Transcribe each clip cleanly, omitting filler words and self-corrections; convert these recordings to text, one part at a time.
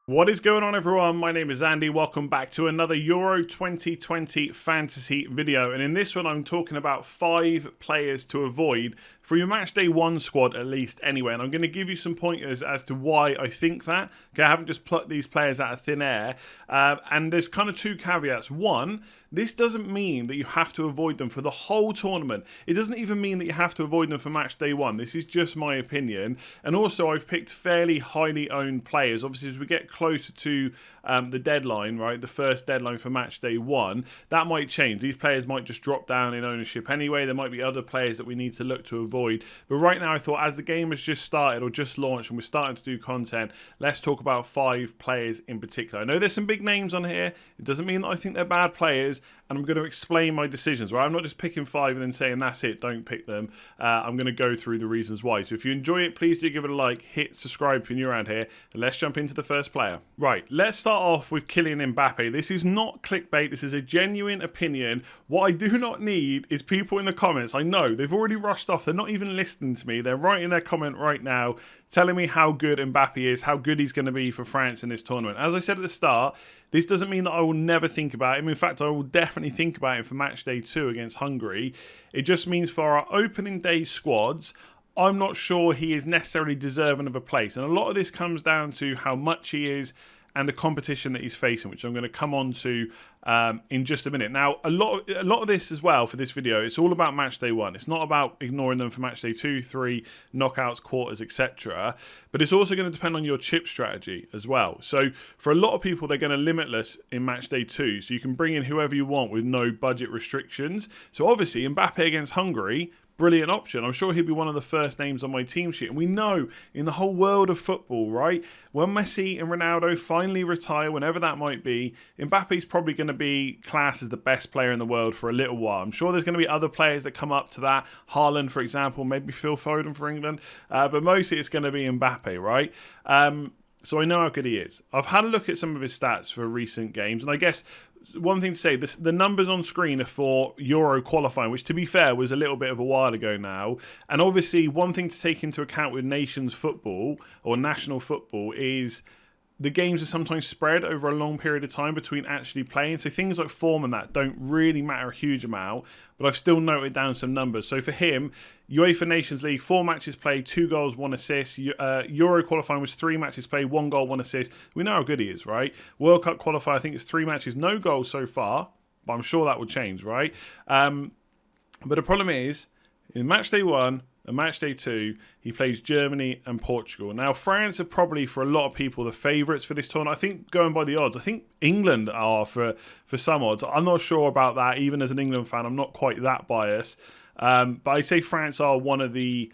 What is going on, everyone? My name is Andy. Welcome back to another Euro 2020 fantasy video. And in this one, I'm talking about 5 players to avoid for your match day 1 squad, at least anyway. And I'm going to give you some pointers as to why I think that. Okay, I haven't just plucked these players out of thin air. And there's kind of 2 caveats. One, this doesn't mean that you have to avoid them for the whole tournament. It doesn't even mean that you have to avoid them for match day 1. This is just my opinion. And also, I've picked fairly highly owned players. Obviously, as we get closer to the deadline, right, the first deadline for match day 1, that might change. These players might just drop down in ownership anyway. There might be other players that we need to look to avoid. But right now, I thought as the game has just started or just launched and we're starting to do content, let's talk about 5 players in particular. I know there's some big names on here. It doesn't mean that I think they're bad players. And I'm going to explain my decisions, right? I'm not just picking 5 and then saying that's it, don't pick them. I'm going to go through the reasons why. So if you enjoy it, please do give it a like, hit subscribe if you're new around here, and let's jump into the first player. Right, let's start off with Kylian Mbappe. This is not clickbait, this is a genuine opinion. What I do not need is people in the comments. I know, they've already rushed off, they're not even listening to me. They're writing their comment right now, telling me how good Mbappe is, how good he's going to be for France in this tournament. As I said at the start, this doesn't mean that I will never think about him. In fact, I will definitely think about him for match day 2 against Hungary. It just means for our opening day squads, I'm not sure he is necessarily deserving of a place. And a lot of this comes down to how much he is and the competition that he's facing, which I'm going to come on to in just a minute. Now, a lot of this as well for this video, it's all about match day 1. It's not about ignoring them for match day 2, 3, knockouts, quarters, etc. But it's also going to depend on your chip strategy as well. So for a lot of people, they're going to limitless in match day 2. So you can bring in whoever you want with no budget restrictions. So obviously, Mbappe against Hungary, brilliant option. I'm sure he'll be one of the first names on my team sheet. And we know in the whole world of football, right, when Messi and Ronaldo finally retire, whenever that might be, Mbappe's probably going to be classed as the best player in the world for a little while. I'm sure there's going to be other players that come up to that. Haaland, for example, maybe Phil Foden for England. But mostly it's going to be Mbappe, right? So I know how good he is. I've had a look at some of his stats for recent games, and I guess one thing to say, the numbers on screen are for Euro qualifying, which to be fair was a little bit of a while ago now. And obviously one thing to take into account with nations football or national football is the games are sometimes spread over a long period of time between actually playing. So things like form and that don't really matter a huge amount, but I've still noted down some numbers. So for him, UEFA Nations League, 4 matches played, 2 goals, 1 assist. Euro qualifying was 3 matches played, 1 goal, 1 assist. We know how good he is, right? World Cup qualifying, I think it's 3 matches, no goals so far, but I'm sure that will change, right? But the problem is, in match day 1, and match day 2, he plays Germany and Portugal. Now, France are probably, for a lot of people, the favourites for this tournament. I think, going by the odds, I think England are for some odds. I'm not sure about that. Even as an England fan, I'm not quite that biased. But I say France are one of the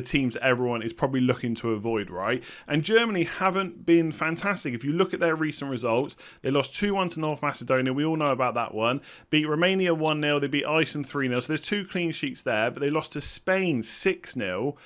teams everyone is probably looking to avoid, right? And Germany haven't been fantastic. If you look at their recent results, they lost 2-1 to North Macedonia. We all know about that one. Beat Romania 1-0. They beat Iceland 3-0. So there's 2 clean sheets there. But they lost to Spain 6-0.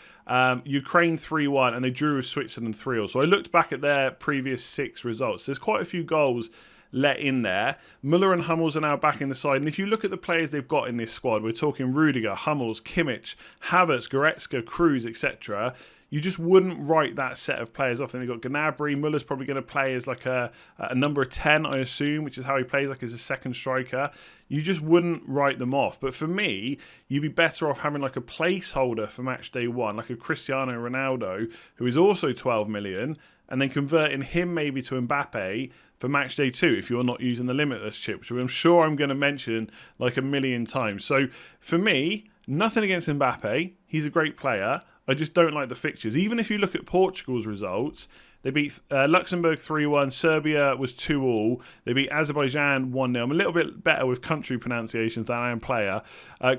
Ukraine 3-1. And they drew with Switzerland 3-0. So I looked back at their previous 6 results. There's quite a few goals let in there. Müller and Hummels are now back in the side. And if you look at the players they've got in this squad, we're talking Rudiger, Hummels, Kimmich, Havertz, Goretzka, Kroos, etc. You just wouldn't write that set of players off. Then they've got Gnabry. Muller's probably going to play as like a number 10, I assume, which is how he plays, like as a second striker. You just wouldn't write them off. But for me, you'd be better off having like a placeholder for match day 1, like a Cristiano Ronaldo, who is also 12 million, and then converting him maybe to Mbappe for match day 2 if you're not using the limitless chip, which I'm sure I'm going to mention like a million times. So for me, nothing against Mbappe. He's a great player. I just don't like the fixtures. Even if you look at Portugal's results, they beat Luxembourg 3-1. Serbia was 2-2. They beat Azerbaijan 1-0. I'm a little bit better with country pronunciations than I am player.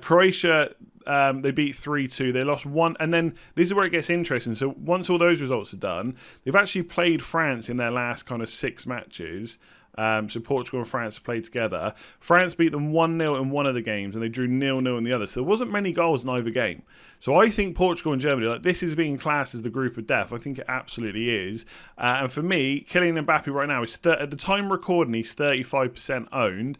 Croatia, they beat 3-2. They lost 1. And then this is where it gets interesting. So once all those results are done, they've actually played France in their last kind of 6 matches. So Portugal and France played together. France beat them 1-0 in one of the games and they drew 0-0 in the other. So there wasn't many goals in either game. So I think Portugal and Germany, like, this is being classed as the group of death. I think it absolutely is. And for me, Kylian Mbappe right now is, at the time recording, he's 35% owned.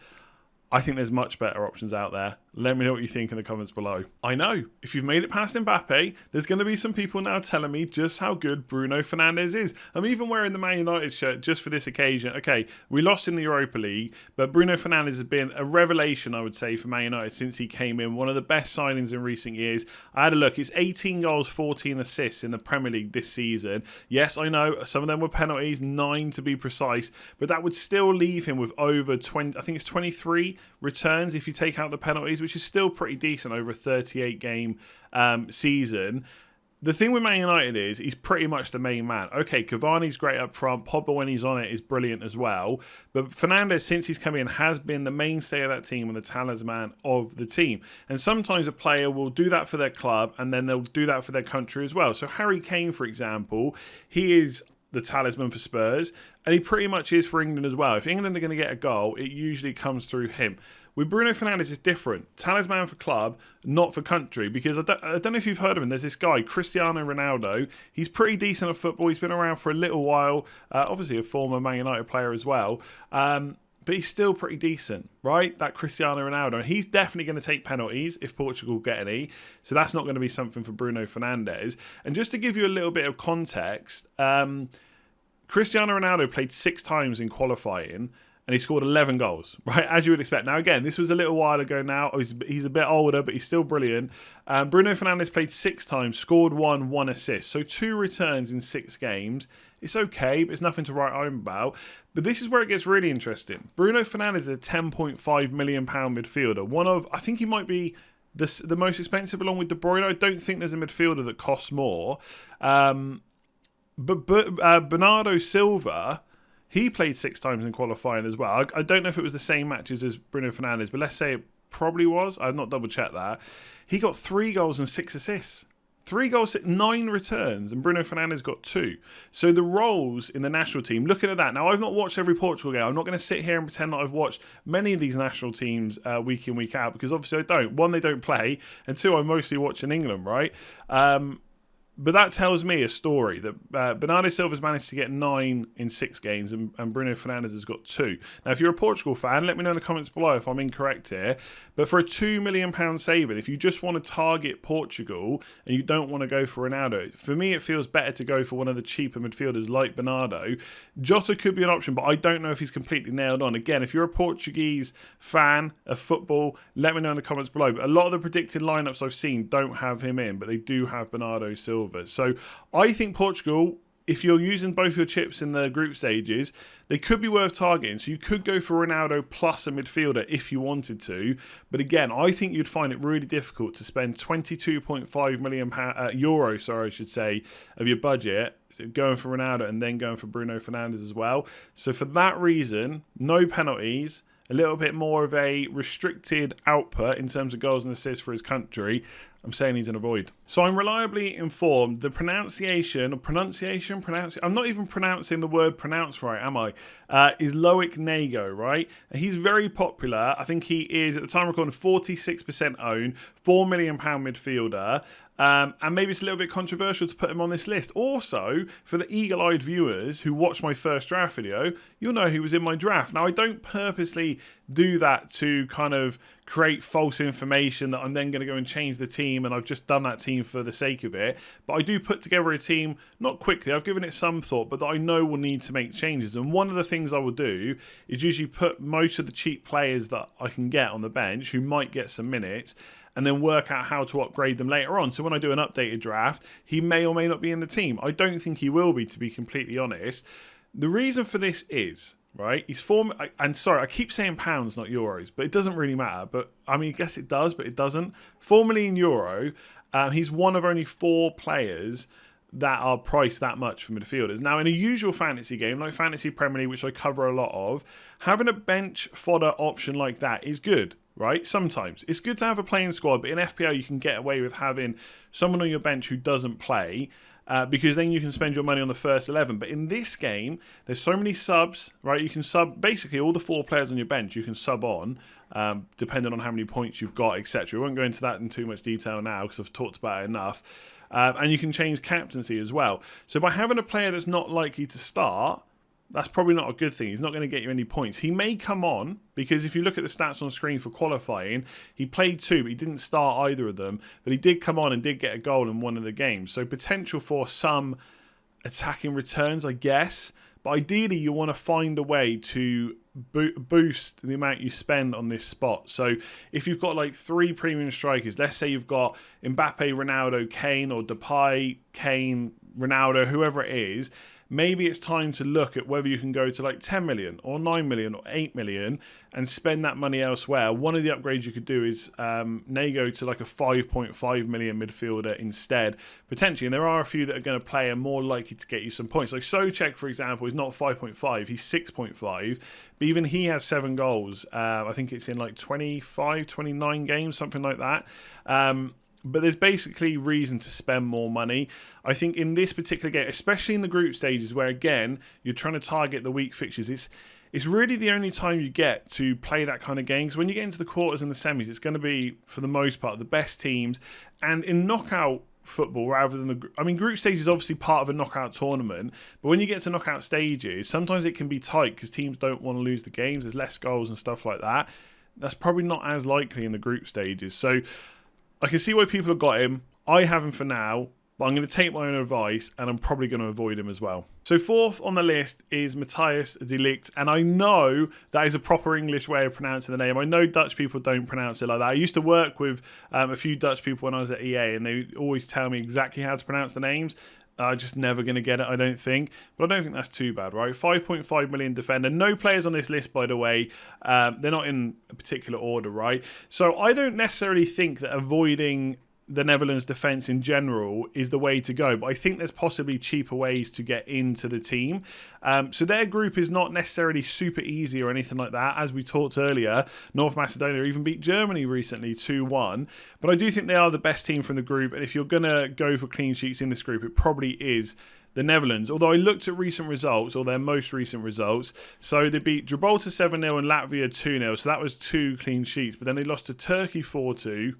I think there's much better options out there. Let me know what you think in the comments below. I know, if you've made it past Mbappe, there's going to be some people now telling me just how good Bruno Fernandes is. I'm even wearing the Man United shirt just for this occasion. Okay, we lost in the Europa League, but Bruno Fernandes has been a revelation, I would say, for Man United since he came in. One of the best signings in recent years. I had a look. It's 18 goals, 14 assists in the Premier League this season. Yes, I know, some of them were penalties, 9 to be precise, but that would still leave him with over 20, I think it's 23 returns if you take out the penalties, which is still pretty decent over a 38 game season. The thing with Man United is he's pretty much the main man. Okay, Cavani's great up front. Pogba, when he's on it, is brilliant as well. But Fernandes, since he's come in, has been the mainstay of that team and the talisman of the team. And sometimes a player will do that for their club and then they'll do that for their country as well. So Harry Kane, for example, he is the talisman for Spurs, and he pretty much is for England as well. If England are going to get a goal, it usually comes through him. With Bruno Fernandes, it's different. Talisman for club, not for country. Because I don't know if you've heard of him. There's this guy, Cristiano Ronaldo. He's pretty decent at football. He's been around for a little while. Obviously a former Man United player as well. But he's still pretty decent, right? That Cristiano Ronaldo. And he's definitely going to take penalties if Portugal get any. So that's not going to be something for Bruno Fernandes. And just to give you a little bit of context, Cristiano Ronaldo played 6 times in qualifying and he scored 11 goals, right? As you would expect. Now, again, this was a little while ago now. He's a bit older, but he's still brilliant. Bruno Fernandes played 6 times, scored 1 assist. So 2 returns in 6 games. It's okay, but it's nothing to write home about. But this is where it gets really interesting. Bruno Fernandes is a £10.5 million midfielder. One of, I think he might be the most expensive along with De Bruyne. I don't think there's a midfielder that costs more. But Bernardo Silva, he played 6 times in qualifying as well. I don't know if it was the same matches as Bruno Fernandes, but let's say it probably was. I've not double checked that. He got 3 goals and 6 assists. 3 goals, 9 returns, and Bruno Fernandes got 2. So the roles in the national team, looking at that. Now, I've not watched every Portugal game. I'm not going to sit here and pretend that I've watched many of these national teams week in, week out, because obviously I don't. 1, they don't play, and 2, I'm mostly watching England, right? But that tells me a story that Bernardo Silva's managed to get 9 in 6 games and Bruno Fernandes has got 2. Now, if you're a Portugal fan, let me know in the comments below if I'm incorrect here. But for a £2 million saving, if you just want to target Portugal and you don't want to go for Ronaldo, for me it feels better to go for one of the cheaper midfielders like Bernardo. Jota could be an option, but I don't know if he's completely nailed on. Again, if you're a Portuguese fan of football, let me know in the comments below. But a lot of the predicted lineups I've seen don't have him in, but they do have Bernardo Silva. So I think Portugal, if you're using both your chips in the group stages, they could be worth targeting. So you could go for Ronaldo plus a midfielder if you wanted to. But again, I think you'd find it really difficult to spend 22.5 million euro, I should say, of your budget going for Ronaldo and then going for Bruno Fernandes as well. So for that reason, no penalties, a little bit more of a restricted output in terms of goals and assists for his country, I'm saying he's an avoid. So I'm reliably informed the pronunciation, I'm not even pronouncing the word pronounce right, am I? Is Loic Remy, right? And he's very popular. I think he is, at the time of recording, 46% owned, £4 million midfielder. And maybe it's a little bit controversial to put him on this list. Also, for the eagle-eyed viewers who watched my first draft video, you'll know he was in my draft. Now, I don't purposely do that to kind of create false information that I'm then going to go and change the team and I've just done that team for the sake of it. But I do put together a team, not quickly, I've given it some thought, but that I know will need to make changes. And one of the things I will do is usually put most of the cheap players that I can get on the bench who might get some minutes and then work out how to upgrade them later on. So when I do an updated draft, he may or may not be in the team. I don't think he will be, to be completely honest. The reason for this is, right, he's I keep saying pounds, not euros, but it doesn't really matter. But I mean, I guess it does, but it doesn't. €4 million. He's one of only 4 players that are priced that much for midfielders. Now, in a usual fantasy game, like Fantasy Premier League, which I cover a lot of, having a bench fodder option like that is good, right? Sometimes. It's good to have a playing squad, but in FPL, you can get away with having someone on your bench who doesn't play, because then you can spend your money on the first 11. But in this game, there's so many subs, right? You can sub basically all the 4 players on your bench. You can sub on, depending on how many points you've got, etc. I won't go into that in too much detail now because I've talked about it enough. And you can change captaincy as well. So by having a player that's not likely to start, that's probably not a good thing. He's not going to get you any points. He may come on, because if you look at the stats on screen for qualifying, he played 2, but he didn't start either of them. But he did come on and did get a goal in one of the games. So potential for some attacking returns, I guess. But ideally, you want to find a way to boost the amount you spend on this spot. So if you've got like 3 premium strikers, let's say you've got Mbappe, Ronaldo, Kane, or Depay, Kane, Ronaldo, whoever it is, maybe it's time to look at whether you can go to like 10 million or 9 million or 8 million and spend that money elsewhere. One of the upgrades you could do is nego to like a 5.5 million midfielder instead, potentially. And there are a few that are going to play and more likely to get you some points. Like Souček, for example, is not 5.5, he's 6.5, but even he has 7 goals. I think it's in like 25, 29 games, something like that. But there's basically reason to spend more money. I think in this particular game, especially in the group stages where, again, you're trying to target the weak fixtures, it's really the only time you get to play that kind of game. Because when you get into the quarters and the semis, it's going to be, for the most part, the best teams. And in knockout football, rather than group stage is obviously part of a knockout tournament, but when you get to knockout stages, sometimes it can be tight because teams don't want to lose the games. There's less goals and stuff like that. That's probably not as likely in the group stages. So I can see why people have got him. I have him for now, but I'm going to take my own advice and I'm probably going to avoid him as well. So 4th on the list is Matthijs de Ligt, and I know that is a proper English way of pronouncing the name. I know Dutch people don't pronounce it like that. I used to work with a few Dutch people when I was at EA, and they always tell me exactly how to pronounce the names. Just never going to get it, I don't think. But I don't think that's too bad, right? 5.5 million defender. No players on this list, by the way. They're not in a particular order, right? So I don't necessarily think that avoiding the Netherlands defence in general is the way to go. But I think there's possibly cheaper ways to get into the team. So their group is not necessarily super easy or anything like that. As we talked earlier, North Macedonia even beat Germany recently 2-1. But I do think they are the best team from the group. And if you're going to go for clean sheets in this group, it probably is the Netherlands. Although I looked at recent results, or their most recent results. So they beat Gibraltar 7-0 and Latvia 2-0. So that was 2 clean sheets. But then they lost to Turkey 4-2.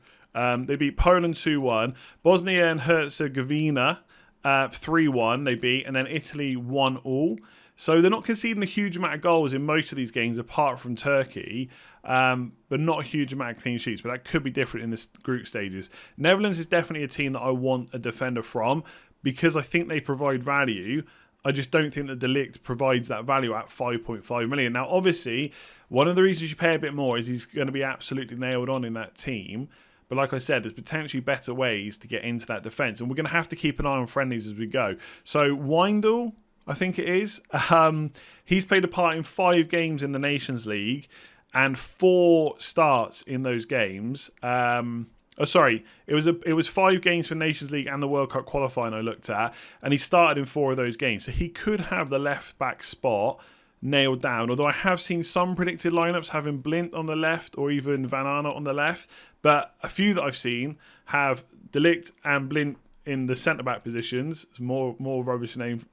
They beat Poland 2-1, Bosnia and Herzegovina 3-1 they beat, and then Italy 1-1. So they're not conceding a huge amount of goals in most of these games apart from Turkey, but not a huge amount of clean sheets. But that could be different in the group stages. Netherlands is definitely a team that I want a defender from because I think they provide value. I just don't think that de Ligt provides that value at 5.5 million. Now, obviously, one of the reasons you pay a bit more is he's going to be absolutely nailed on in that team. But like I said, there's potentially better ways to get into that defence. And we're going to have to keep an eye on friendlies as we go. So Wijndal, I think it is, he's played a part in 5 games in the Nations League and 4 starts in those games. It was 5 games for Nations League and the World Cup qualifying I looked at. And he started in 4 of those games. So he could have the left-back spot nailed down, although I have seen some predicted lineups having Blind on the left or even Van Aanholt on the left, but a few that I've seen have de Ligt and Blind in the centre-back positions. It's more rubbish name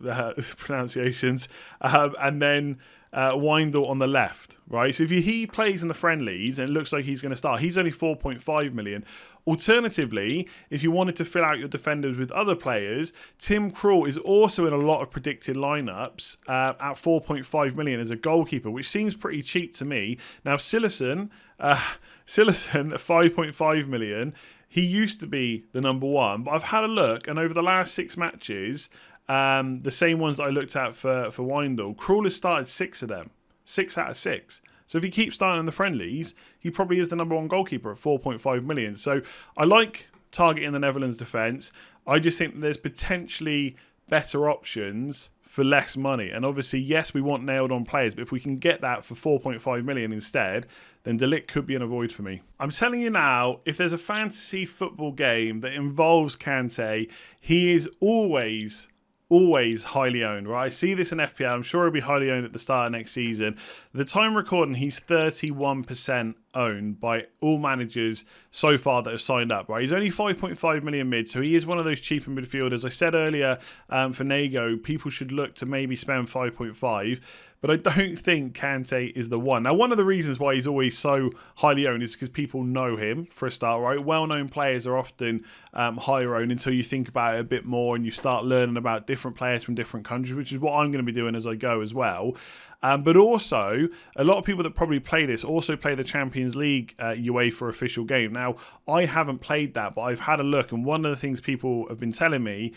pronunciations, and then Wijndal on the left, right? So if he plays in the friendlies and it looks like he's going to start, he's only 4.5 million. Alternatively, if you wanted to fill out your defenders with other players, Tim Krul is also in a lot of predicted lineups at 4.5 million as a goalkeeper, which seems pretty cheap to me. Now, Silasson at 5.5 million, he used to be the number 1, but I've had a look, and over the last 6 matches, the same ones that I looked at for Wijndal, Krul has started 6 of them, 6 out of 6. So if he keeps starting in the friendlies, he probably is the number 1 goalkeeper at 4.5 million. So I like targeting the Netherlands defence. I just think there's potentially better options for less money. And obviously, yes, we want nailed on players, but if we can get that for 4.5 million instead, then de Ligt could be an avoid for me. I'm telling you now, if there's a fantasy football game that involves Kante, he is always highly owned, right? I see this in FPL. I'm sure he'll be highly owned at the start of next season. The time recording, he's 31% owned by all managers so far that have signed up, right? He's only 5.5 million mid, so he is one of those cheaper midfielders. I said earlier for Nago, people should look to maybe spend 5.5, but I don't think Kante is the one. Now, one of the reasons why he's always so highly owned is because people know him, for a start, right? Well-known players are often higher owned until you think about it a bit more and you start learning about different players from different countries, which is what I'm going to be doing as I go as well. But also, a lot of people that probably play this also play the Champions League UEFA official game. Now, I haven't played that, but I've had a look, and one of the things people have been telling me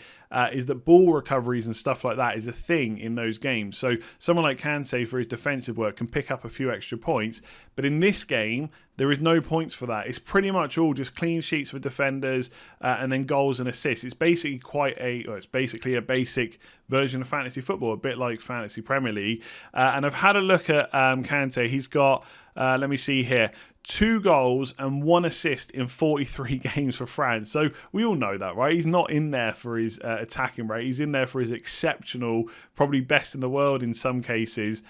is that ball recoveries and stuff like that is a thing in those games. So someone like Kante, for his defensive work, can pick up a few extra points. But in this game, there is no points for that. It's pretty much all just clean sheets for defenders and then goals and assists. It's basically it's basically a basic version of fantasy football, a bit like Fantasy Premier League. And I've had a look at Kante. He's got, let me see here, 2 goals and 1 assist in 43 games for France. So we all know that, right? He's not in there for his attacking rate. He's in there for his exceptional, probably best in the world in some cases,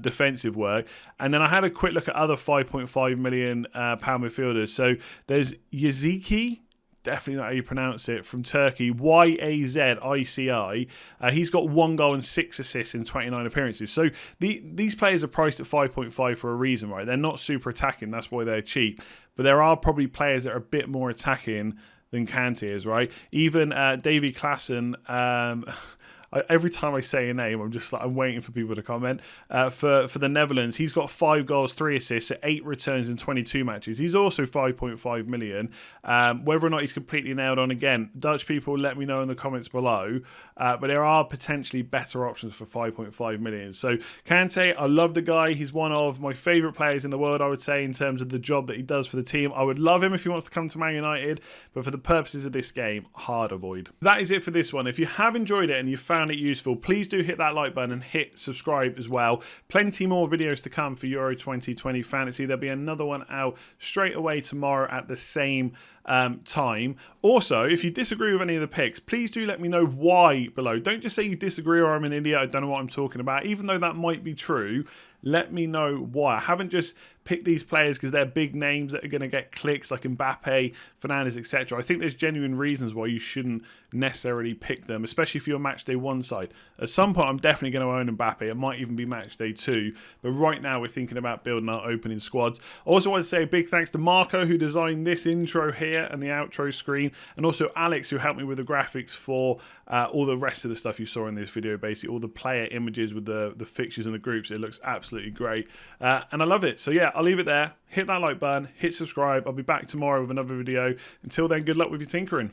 defensive work. And then I had a quick look at other 5.5 million pound midfielders. So there's Yaziki, definitely not how you pronounce it, from Turkey, Yazici. He's got 1 goal and 6 assists in 29 appearances. So these players are priced at 5.5 for a reason, right? They're not super attacking, that's why they're cheap. But there are probably players that are a bit more attacking than Kante is, right? Even Davy Klaassen, every time I say a name, I'm waiting for people to comment. For the Netherlands, he's got 5 goals, 3 assists, 8 returns in 22 matches. He's also 5.5 million. Whether or not he's completely nailed on, again, Dutch people, let me know in the comments below. But there are potentially better options for 5.5 million. So Kante, I love the guy. He's one of my favourite players in the world, I would say, in terms of the job that he does for the team. I would love him if he wants to come to Man United, but for the purposes of this game, hard avoid. That is it for this one. If you have enjoyed it and you found it useful, please do hit that like button and hit subscribe as well. Plenty more videos to come for Euro 2020 Fantasy. There'll be another one out straight away tomorrow at the same time. Also, if you disagree with any of the picks, please do let me know why below. Don't just say you disagree or I'm an idiot, I don't know what I'm talking about. Even though that might be true, let me know why. I haven't just picked these players because they're big names that are going to get clicks like Mbappe, Fernandes, etc. I think there's genuine reasons why you shouldn't necessarily pick them, especially for your matchday 1 side. At some point, I'm definitely going to own Mbappe. It might even be matchday 2. But right now, we're thinking about building our opening squads. I also want to say a big thanks to Marco, who designed this intro here and the outro screen, and also Alex, who helped me with the graphics for all the rest of the stuff you saw in this video, basically all the player images with the fixtures and the groups. It looks absolutely great. And I love it. So yeah, I'll leave it there. Hit that like button, hit subscribe. I'll be back tomorrow with another video. Until then, good luck with your tinkering.